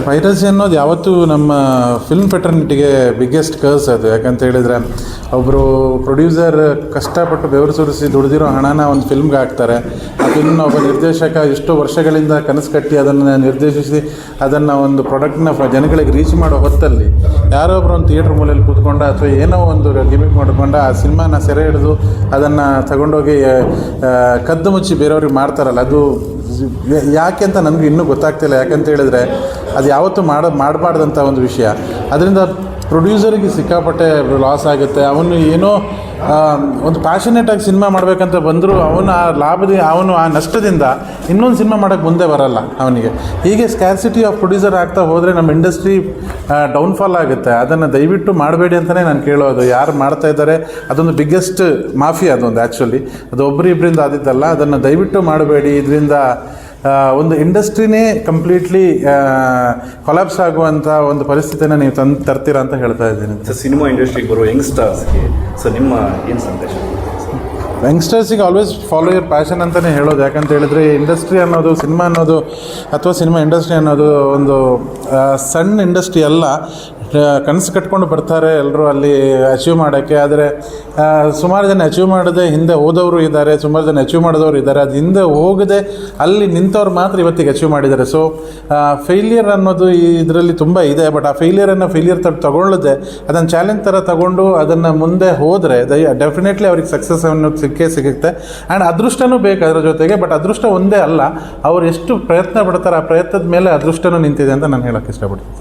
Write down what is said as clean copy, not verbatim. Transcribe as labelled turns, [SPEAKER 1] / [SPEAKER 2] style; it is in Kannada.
[SPEAKER 1] ಪೈರಸಿ ಅನ್ನೋದು ಯಾವತ್ತೂ ನಮ್ಮ ಫಿಲ್ಮ್ ಫೆಟರ್ನಿಟಿಗೆ ಬಿಗ್ಗೆಸ್ಟ್ ಕರ್ಸ್ ಅದು. ಯಾಕಂತ ಹೇಳಿದರೆ ಒಬ್ಬರು ಪ್ರೊಡ್ಯೂಸರ್ ಕಷ್ಟಪಟ್ಟು ಬೆವರು ಸುರಿಸಿ ದುಡಿದಿರೋ ಹಣನ ಒಂದು ಫಿಲ್ಮ್ಗೆ ಹಾಕ್ತಾರೆ. ಆ ಫಿಲ್ಮ್ನ ಒಬ್ಬ ನಿರ್ದೇಶಕ ಎಷ್ಟೋ ವರ್ಷಗಳಿಂದ ಕನಸು ಕಟ್ಟಿ ಅದನ್ನು ನಿರ್ದೇಶಿಸಿ ಅದನ್ನು ಒಂದು ಪ್ರಾಡಕ್ಟ್ನ ಜನಗಳಿಗೆ ರೀಚ್ ಮಾಡೋ ಹೊತ್ತಲ್ಲಿ ಯಾರೋ ಒಬ್ಬರು ಒಂದು ಥಿಯೇಟ್ರ್ ಮೂಲೆಯಲ್ಲಿ ಕೂತ್ಕೊಂಡ ಅಥವಾ ಏನೋ ಒಂದು ಗಿಮಿಕ್ ಮಾಡಿಕೊಂಡು ಆ ಸಿನಿಮಾನ ಸೆರೆ ಹಿಡಿದು ಅದನ್ನು ತಗೊಂಡೋಗಿ ಕದ್ದು ಮುಚ್ಚಿ ಬೇರೆಯವ್ರಿಗೆ ಮಾಡ್ತಾರಲ್ಲ, ಅದು ಯಾಕೆ ಅಂತ ನನಗೆ ಇನ್ನೂ ಗೊತ್ತಾಗ್ತಿಲ್ಲ. ಯಾಕಂತ ಹೇಳಿದರೆ ಅದು ಯಾವತ್ತೂ ಮಾಡಬಾರ್ದಂಥ ಒಂದು ವಿಷಯ. ಅದರಿಂದ ಪ್ರೊಡ್ಯೂಸರಿಗೆ ಸಿಕ್ಕಾಪಟ್ಟೆ ಲಾಸ್ ಆಗುತ್ತೆ. ಅವನು ಏನೋ ಒಂದು ಪ್ಯಾಷನೇಟಾಗಿ ಸಿನಿಮಾ ಮಾಡಬೇಕಂತ ಬಂದರೂ ಅವನು ಆ ನಷ್ಟದಿಂದ ಇನ್ನೊಂದು ಸಿನಿಮಾ ಮಾಡೋಕ್ಕೆ ಮುಂದೆ ಬರಲ್ಲ ಅವನಿಗೆ. ಹೀಗೆ ಸ್ಕ್ಯಾರ್ಸಿಟಿ ಆಫ್ ಪ್ರೊಡ್ಯೂಸರ್ ಆಗ್ತಾ ಹೋದರೆ ನಮ್ಮ ಇಂಡಸ್ಟ್ರಿ ಡೌನ್ಫಾಲ್ ಆಗುತ್ತೆ. ಅದನ್ನು ದಯವಿಟ್ಟು ಮಾಡಬೇಡಿ ಅಂತಲೇ ನಾನು ಕೇಳೋದು. ಯಾರು ಮಾಡ್ತಾ ಇದ್ದಾರೆ ಅದೊಂದು ಬಿಗ್ಗೆಸ್ಟ್ ಮಾಫಿಯಾ ಅದೊಂದು. ಆ್ಯಕ್ಚುಲಿ ಅದು ಒಬ್ಬರಿಬ್ಬರಿಂದ ಆದಿದ್ದಲ್ಲ. ಅದನ್ನು ದಯವಿಟ್ಟು ಮಾಡಬೇಡಿ. ಇದರಿಂದ ಒಂದು ಇಂಡಸ್ಟ್ರಿನೇ ಕಂಪ್ಲೀಟ್ಲಿ ಕೊಲಾಪ್ಸ್ ಆಗುವಂಥ ಒಂದು ಪರಿಸ್ಥಿತಿನ ನೀವು ತರ್ತೀರಾ ಅಂತ ಹೇಳ್ತಾ ಇದ್ದೀನಿ.
[SPEAKER 2] ಸಿನಿಮಾ ಇಂಡಸ್ಟ್ರಿಗೆ ಬರುವ ಯಂಗ್ಸ್ಟರ್ಸ್ಗೆ ನಿಮ್ಮ ಏನು ಸಂದೇಶ?
[SPEAKER 1] ಯಂಗ್ಸ್ಟರ್ಸಿಗೆ ಆಲ್ವೇಸ್ ಫಾಲೋ ಯುವರ್ ಪ್ಯಾಷನ್ ಅಂತಲೇ ಹೇಳೋದು. ಯಾಕಂತ ಹೇಳಿದರೆ ಇಂಡಸ್ಟ್ರಿ ಅನ್ನೋದು, ಸಿನಿಮಾ ಅನ್ನೋದು ಅಥವಾ ಸಿನಿಮಾ ಇಂಡಸ್ಟ್ರಿ ಅನ್ನೋದು ಒಂದು ಸಣ್ಣ ಇಂಡಸ್ಟ್ರಿ ಅಲ್ಲ. ಕನಸು ಕಟ್ಕೊಂಡು ಬರ್ತಾರೆ ಎಲ್ಲರೂ ಅಲ್ಲಿ ಅಚೀವ್ ಮಾಡೋಕ್ಕೆ. ಆದರೆ ಸುಮಾರು ಜನ ಅಚೀವ್ ಮಾಡದೆ ಹಿಂದೆ ಹೋದವರು ಇದ್ದಾರೆ, ಸುಮಾರು ಜನ ಅಚೀವ್ ಮಾಡಿದವರು ಇದ್ದಾರೆ. ಅದು ಹಿಂದೆ ಹೋಗದೆ ಅಲ್ಲಿ ನಿಂತವ್ರು ಮಾತ್ರ ಇವತ್ತಿಗೆ ಅಚೀವ್ ಮಾಡಿದ್ದಾರೆ. ಸೊ ಫೇಲಿಯರ್ ಅನ್ನೋದು ಇದರಲ್ಲಿ ತುಂಬ ಇದೆ. ಬಟ್ ಆ ಫೇಲಿಯರನ್ನು ತಗೊಳ್ಳದೆ ಅದನ್ನು ಚಾಲೆಂಜ್ ಥರ ತಗೊಂಡು ಅದನ್ನು ಮುಂದೆ ಹೋದರೆ ಡೆಫಿನೆಟ್ಲಿ ಅವ್ರಿಗೆ ಸಕ್ಸಸ್ ಅನ್ನೋದು ಸಿಗುತ್ತೆ. ಆ್ಯಂಡ್ ಅದೃಷ್ಟನೂ ಬೇಕು ಅದರ ಜೊತೆಗೆ. ಬಟ್ ಅದೃಷ್ಟ ಒಂದೇ ಅಲ್ಲ, ಅವ್ರು ಎಷ್ಟು ಪ್ರಯತ್ನ ಪಡ್ತಾರೆ ಆ ಪ್ರಯತ್ನದ ಮೇಲೆ ಅದೃಷ್ಟನೂ ನಿಂತಿದೆ ಅಂತ ನಾನು ಹೇಳೋಕ್ಕೆ ಇಷ್ಟಪಡ್ತೀನಿ.